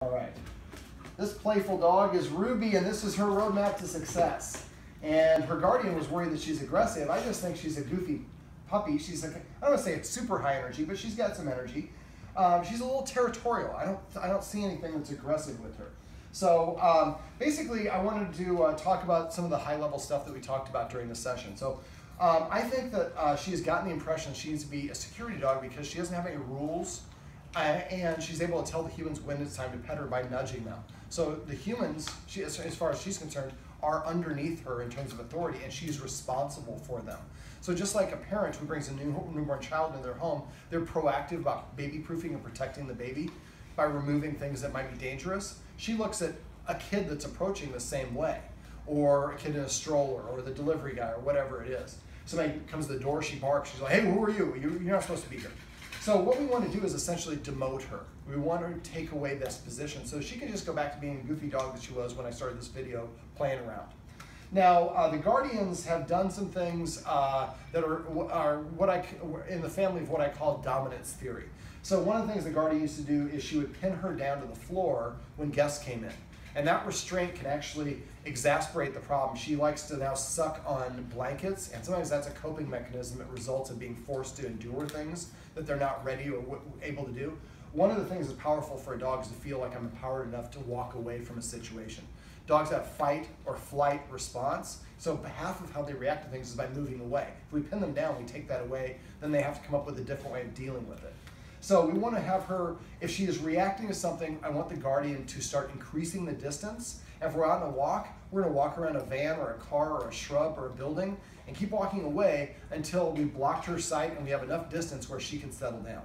All right. This playful dog is Ruby, and this is her roadmap to success. And her guardian was worried that she's aggressive. I just think she's a goofy puppy. She's like, I don't want to say it's super high energy, but she's got some energy. She's a little territorial. I don't see anything that's aggressive with her. So basically, I wanted to talk about some of the high-level stuff that we talked about during the session. So I think that she has gotten the impression she needs to be a security dog because she doesn't have any rules, and she's able to tell the humans when it's time to pet her by nudging them. So the humans, as far as she's concerned, are underneath her in terms of authority, and she's responsible for them. So just like a parent who brings a newborn child into their home, they're proactive about baby-proofing and protecting the baby by removing things that might be dangerous. She looks at a kid that's approaching the same way, or a kid in a stroller, or the delivery guy, or whatever it is. Somebody comes to the door, she barks, she's like, hey, who are you? You're not supposed to be here. So what we want to do is essentially demote her. We want her to take away this position so she can just go back to being a goofy dog that she was when I started this video playing around. Now, the guardians have done some things that are in the family of what I call dominance theory. So one of the things the guardian used to do is she would pin her down to the floor when guests came in. And that restraint can actually exacerbate the problem. She likes to now suck on blankets, and sometimes that's a coping mechanism that results in being forced to endure things that they're not ready or able to do. One of the things that's powerful for a dog is to feel like I'm empowered enough to walk away from a situation. Dogs have fight or flight response, so half of how they react to things is by moving away. If we pin them down, we take that away, then they have to come up with a different way of dealing with it. So we want to have her, if she is reacting to something, I want the guardian to start increasing the distance. And if we're out on a walk, we're going to walk around a van or a car or a shrub or a building and keep walking away until we blocked her sight and we have enough distance where she can settle down.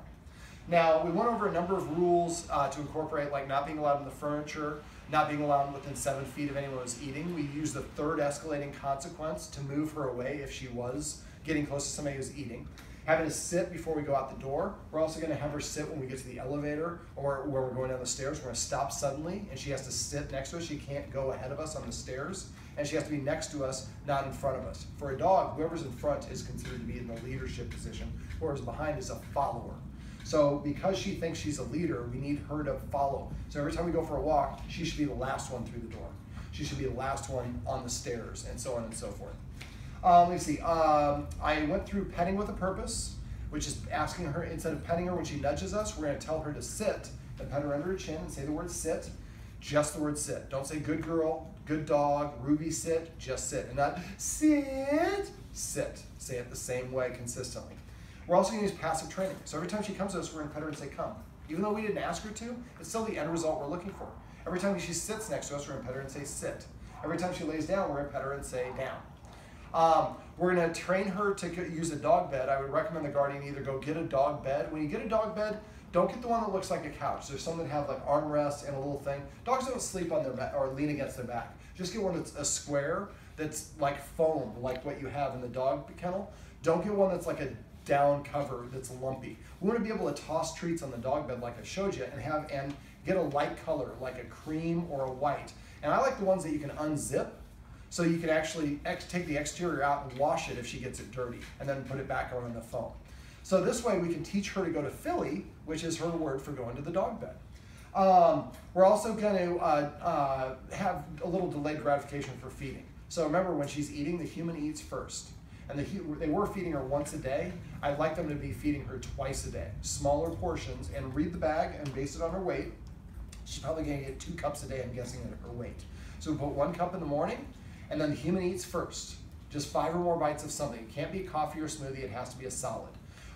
Now, we went over a number of rules to incorporate, like not being allowed in the furniture, not being allowed within 7 feet of anyone who's eating. We used the third escalating consequence to move her away if she was getting close to somebody who's eating. Having to sit before we go out the door. We're also going to have her sit when we get to the elevator or where we're going down the stairs. We're going to stop suddenly, and she has to sit next to us. She can't go ahead of us on the stairs, and she has to be next to us, not in front of us. For a dog, whoever's in front is considered to be in the leadership position, whereas behind is a follower. So because she thinks she's a leader, we need her to follow. So every time we go for a walk, she should be the last one through the door. She should be the last one on the stairs, and so on and so forth. Let me see, I went through petting with a purpose, which is asking her, instead of petting her when she nudges us, we're going to tell her to sit and pet her under her chin and say the word sit, just the word sit. Don't say good girl, good dog, Ruby sit, just sit. And not sit, sit. Say it the same way consistently. We're also going to use passive training. So every time she comes to us, we're going to pet her and say come. Even though we didn't ask her to, it's still the end result we're looking for. Every time she sits next to us, we're going to pet her and say sit. Every time she lays down, we're going to pet her and say down. We're going to train her to use a dog bed. I would recommend the guardian either go get a dog bed. When you get a dog bed, don't get the one that looks like a couch. There's some that have like armrests and a little thing. Dogs don't sleep on their back or lean against their back. Just get one that's a square that's like foam, like what you have in the dog kennel. Don't get one that's like a down cover that's lumpy. We want to be able to toss treats on the dog bed like I showed you and get a light color like a cream or a white. And I like the ones that you can unzip, so you can actually take the exterior out and wash it if she gets it dirty, and then put it back on the foam. So this way we can teach her to go to Philly, which is her word for going to the dog bed. We're also going to have a little delayed gratification for feeding. So remember, when she's eating, the human eats first. And they were feeding her once a day. I'd like them to be feeding her twice a day, smaller portions, and read the bag and base it on her weight. She's probably going to get 2 cups a day, I'm guessing, at her weight. So we put 1 cup in the morning, and then the human eats first. Just 5 or more bites of something. It can't be coffee or smoothie, it has to be a solid.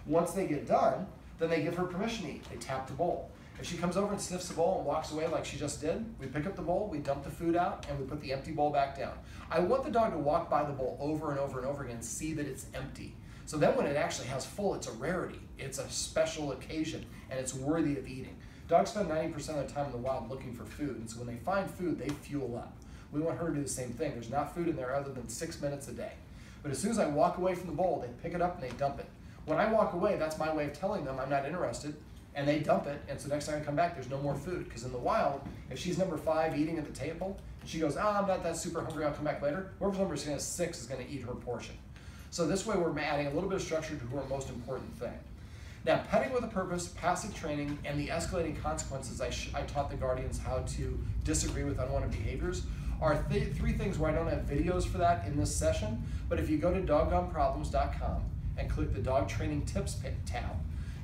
Once they get done, then they give her permission to eat. They tap the bowl. If she comes over and sniffs the bowl and walks away like she just did, we pick up the bowl, we dump the food out, and we put the empty bowl back down. I want the dog to walk by the bowl over and over and over again and see that it's empty. So then when it actually has full, it's a rarity. It's a special occasion, and it's worthy of eating. Dogs spend 90% of their time in the wild looking for food, and so when they find food, they fuel up. We want her to do the same thing. There's not food in there other than 6 minutes a day. But as soon as I walk away from the bowl, they pick it up and they dump it. When I walk away, that's my way of telling them I'm not interested, and they dump it, and so next time I come back, there's no more food. Because in the wild, if she's number 5 eating at the table, and she goes, I'm not that super hungry, I'll come back later, whoever's number 6 is going to eat her portion. So this way we're adding a little bit of structure to her most important thing. Now, petting with a purpose, passive training, and the escalating consequences I taught the guardians how to disagree with unwanted behaviors are three things where I don't have videos for that in this session, but if you go to doggoneproblems.com and click the dog training tips tab,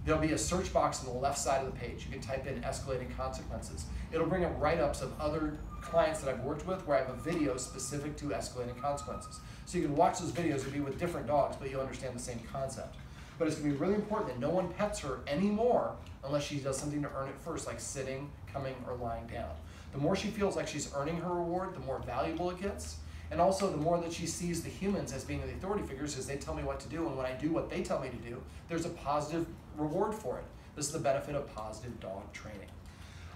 there'll be a search box on the left side of the page. You can type in escalating consequences. It'll bring up write-ups of other clients that I've worked with where I have a video specific to escalating consequences. So you can watch those videos, it'll be with different dogs, but you'll understand the same concept. But it's gonna be really important that no one pets her anymore unless she does something to earn it first, like sitting, coming, or lying down. The more she feels like she's earning her reward, the more valuable it gets. And also the more that she sees the humans as being the authority figures, as they tell me what to do, and when I do what they tell me to do, there's a positive reward for it. This is the benefit of positive dog training.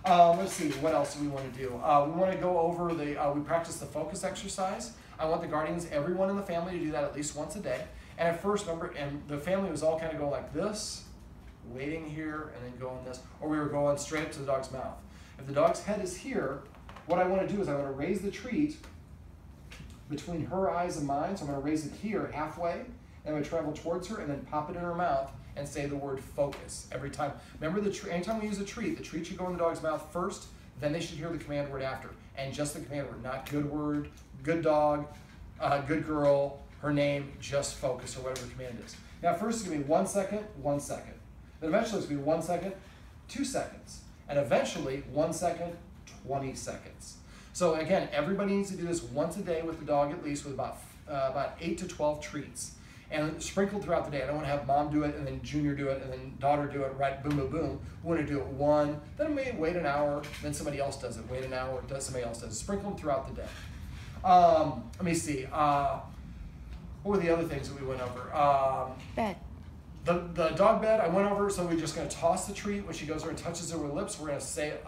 Let's see, what else do we want to do? We want to go over we practice the focus exercise. I want the guardians, everyone in the family, to do that at least once a day. And at first, remember, and the family was all kind of going like this, waiting here, and then going this, or we were going straight up to the dog's mouth. If the dog's head is here, what I want to do is I want to raise the treat between her eyes and mine, so I'm going to raise it here halfway, and I'm going to travel towards her and then pop it in her mouth and say the word focus every time. Remember, anytime we use a treat, the treat should go in the dog's mouth first, then they should hear the command word after, and just the command word, not good word, good dog, good girl, her name, just focus, or whatever the command is. Now first it's going to be 1 second, 1 second. Then eventually it's going to be 1 second, 2 seconds. And eventually 1 second, 20 seconds. So again, everybody needs to do this once a day with the dog at least, with about 8 to 12 treats. And sprinkled throughout the day. I don't want to have mom do it and then junior do it and then daughter do it, right, boom, boom, boom. We want to do it one, then maybe wait an hour, then somebody else does it, wait an hour, somebody else does it. Sprinkle them throughout the day. Let me see. What were the other things that we went over? Bed. The dog bed I went over, so we're just going to toss the treat. When she goes over and touches it with her lips, we're going to say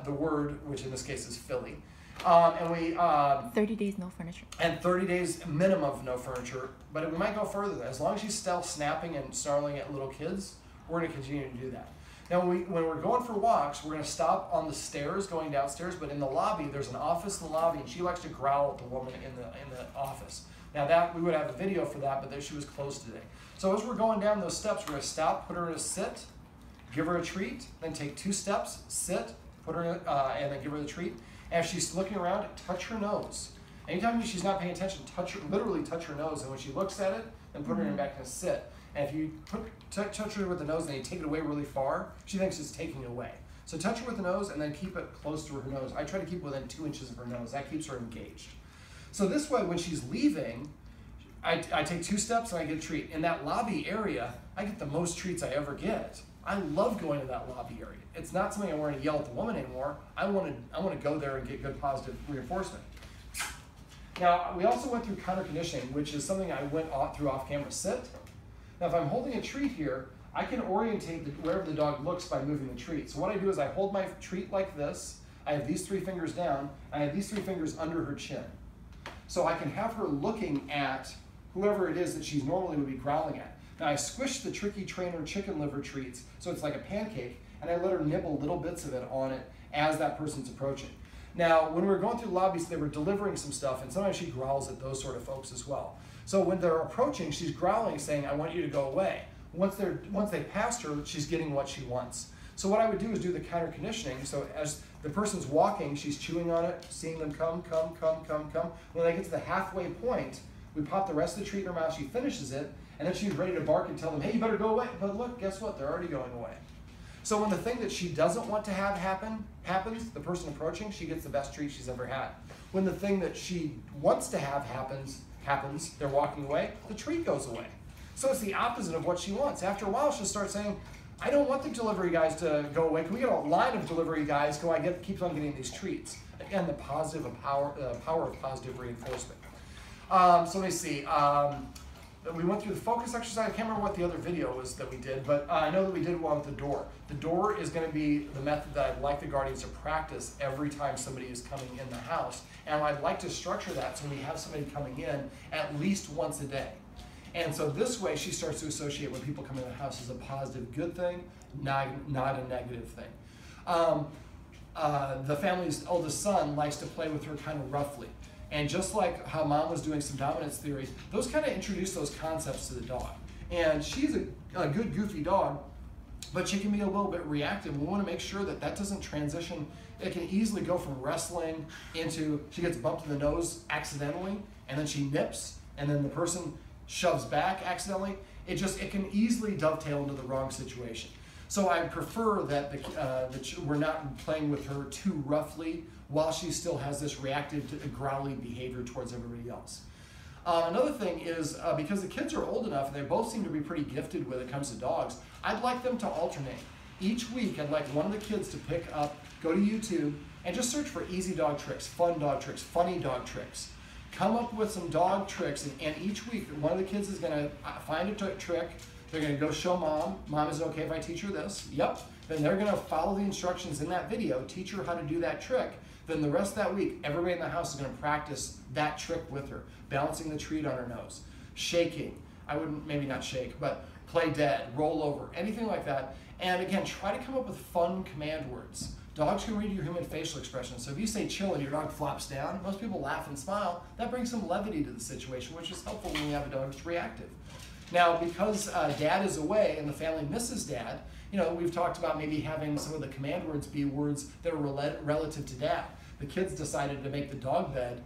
the word, which in this case is Philly. And we 30 days no furniture. And 30 days minimum of no furniture, but we might go further. As long as she's still snapping and snarling at little kids, we're going to continue to do that. Now, when we're going for walks, we're going to stop on the stairs going downstairs, but in the lobby, there's an office in the lobby, and she likes to growl at the woman in the office. Now, that we would have a video for that, but she was closed today. So as we're going down those steps, we're going to stop, put her in a sit, give her a treat, then take 2 steps, sit, put her in, and then give her the treat. And if she's looking around, touch her nose. Anytime she's not paying attention, literally touch her nose. And when she looks at it, then put her in back in a sit. And if you touch her with the nose and you take it away really far, she thinks it's taking it away. So touch her with the nose and then keep it close to her nose. I try to keep it within 2 inches of her nose. That keeps her engaged. So this way, when she's leaving, I take 2 steps and I get a treat. In that lobby area, I get the most treats I ever get. I love going to that lobby area. It's not something I want to yell at the woman anymore. I want to go there and get good positive reinforcement. Now, we also went through counter conditioning, which is something I went through off-camera sit. Now, if I'm holding a treat here, I can orientate wherever the dog looks by moving the treat. So what I do is I hold my treat like this. I have these 3 fingers down, and I have these 3 fingers under her chin. So I can have her looking at whoever it is that she normally would be growling at. Now I squish the Tricky Trainer chicken liver treats, so it's like a pancake, and I let her nibble little bits of it on it as that person's approaching. Now, when we were going through lobbies, they were delivering some stuff, and sometimes she growls at those sort of folks as well. So when they're approaching, she's growling, saying, I want you to go away. Once they passed her, she's getting what she wants. So what I would do is do the counter conditioning. So as the person's walking, she's chewing on it, seeing them come. When they get to the halfway point, we pop the rest of the treat in her mouth, she finishes it, and then she's ready to bark and tell them, hey, you better go away. But look, guess what? They're already going away. So when the thing that she doesn't want to have happens, the person approaching, she gets the best treat she's ever had. When the thing that she wants to have happens, they're walking away, the treat goes away. So it's the opposite of what she wants. After a while, she'll start saying, I don't want the delivery guys to go away. Can we get a line of delivery guys so I keep on getting these treats? Again, the power of positive reinforcement. So let me see. We went through the focus exercise. I can't remember what the other video was that we did, but I know that we did one with the door. The door is going to be the method that I'd like the guardians to practice every time somebody is coming in the house. And I'd like to structure that so we have somebody coming in at least once a day. And so this way she starts to associate when people come in the house as a positive good thing, not a negative thing. The family's oldest son likes to play with her kind of roughly. And just like how mom was doing some dominance theories, those kind of introduce those concepts to the dog. And she's a good, goofy dog, but she can be a little bit reactive. We want to make sure that that doesn't transition. It can easily go from wrestling into she gets bumped in the nose accidentally, and then she nips, and then the person shoves back accidentally. It can easily dovetail into the wrong situation. So I prefer that we're not playing with her too roughly while she still has this reactive, growly behavior towards everybody else. Another thing is, because the kids are old enough and they both seem to be pretty gifted when it comes to dogs, I'd like them to alternate. Each week, I'd like one of the kids to pick up, go to YouTube, and just search for easy dog tricks, fun dog tricks, funny dog tricks. Come up with some dog tricks, and each week, one of the kids is gonna find a trick. They're gonna go show mom. Mom, is it okay if I teach her this? Yep. Then they're gonna follow the instructions in that video, teach her how to do that trick. Then the rest of that week, everybody in the house is gonna practice that trick with her. Balancing the treat on her nose, shaking. I wouldn't, maybe not shake, but play dead, roll over, anything like that. And again, try to come up with fun command words. Dogs can read your human facial expressions. So if you say chill and your dog flops down, most people laugh and smile. That brings some levity to the situation, which is helpful when you have a dog that's reactive. Now, because dad is away and the family misses dad, we've talked about maybe having some of the command words be words that are relative to dad. The kids decided to make the dog bed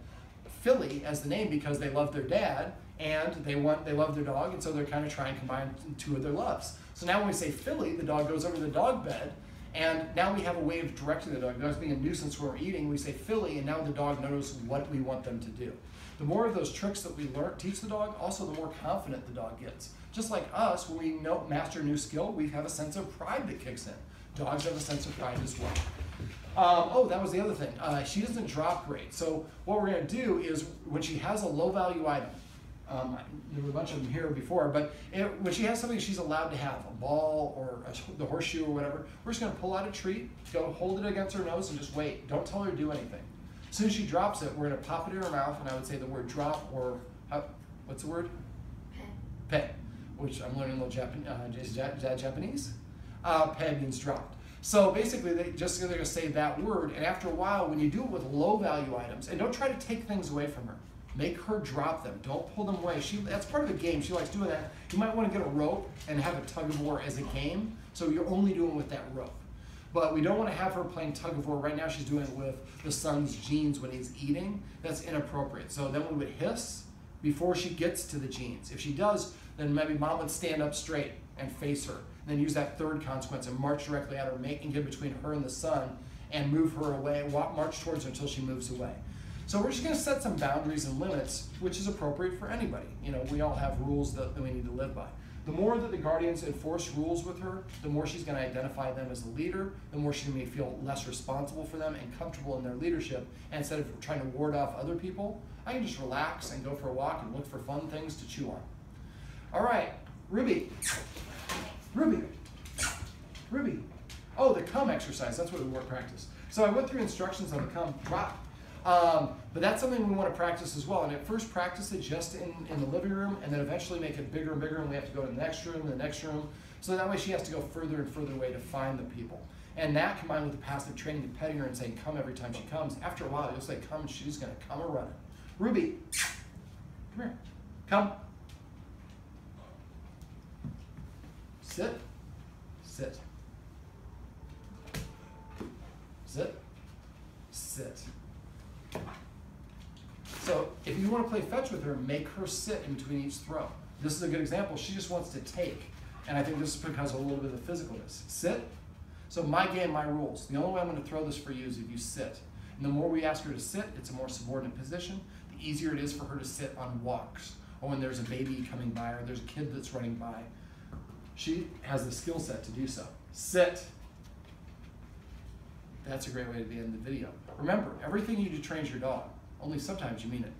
Philly as the name because they love their dad and they love their dog, and so they're kind of trying to combine two of their loves. So now when we say Philly, the dog goes over to the dog bed, and now we have a way of directing the dog. The dog's being a nuisance when we're eating, we say Philly, and now the dog knows what we want them to do. The more of those tricks that we teach the dog, also the more confident the dog gets. Just like us, when we master a new skill, we have a sense of pride that kicks in. Dogs have a sense of pride as well. Oh, that was the other thing. She doesn't drop great. So what we're going to do is when she has a low value item, there were a bunch of them here before, but when she has something she's allowed to have, a ball or the horseshoe or whatever, we're just going to pull out a treat, go hold it against her nose and just wait. Don't tell her to do anything. As soon as she drops it, we're going to pop it in her mouth, and I would say the word drop, or what's the word? Pet, which I'm learning a little Japanese. Pet means dropped. So basically, they're going to say that word, and after a while, when you do it with low value items, and don't try to take things away from her. Make her drop them. Don't pull them away. That's part of the game. She likes doing that. You might want to get a rope and have a tug of war as a game, so you're only doing it with that rope. But we don't want to have her playing tug of war. Right now she's doing it with the son's jeans when he's eating. That's inappropriate. So then we would hiss before she gets to the jeans. If she does, then maybe mom would stand up straight and face her. And then use that third consequence and march directly at her, making it between her and the son, and move her away, march towards her until she moves away. So we're just going to set some boundaries and limits, which is appropriate for anybody. We all have rules that we need to live by. The more that the guardians enforce rules with her, the more she's going to identify them as a leader, the more she's going to feel less responsible for them and comfortable in their leadership. And instead of trying to ward off other people, I can just relax and go for a walk and look for fun things to chew on. All right, Ruby. Ruby. Ruby. Oh, the come exercise. That's what we want to practice. So I went through instructions on the come drop. But that's something we want to practice as well. And at first practice it just in the living room, and then eventually make it bigger and bigger, and we have to go to the next room and the next room. So that way she has to go further and further away to find the people. And that combined with the passive training and petting her and saying come every time she comes, after a while you'll say come and she's going to come a running. Ruby, come here. Come. Sit. Sit. Sit. Sit. So if you want to play fetch with her, make her sit in between each throw. This is a good example. She just wants to take. And I think this is because of a little bit of the physicalness. Sit. So my game, my rules. The only way I'm going to throw this for you is if you sit. And the more we ask her to sit, it's a more subordinate position. The easier it is for her to sit on walks, or when there's a baby coming by, or there's a kid that's running by. She has the skill set to do so. Sit. That's a great way to end the video. Remember, everything you do trains your dog. Only sometimes you mean it.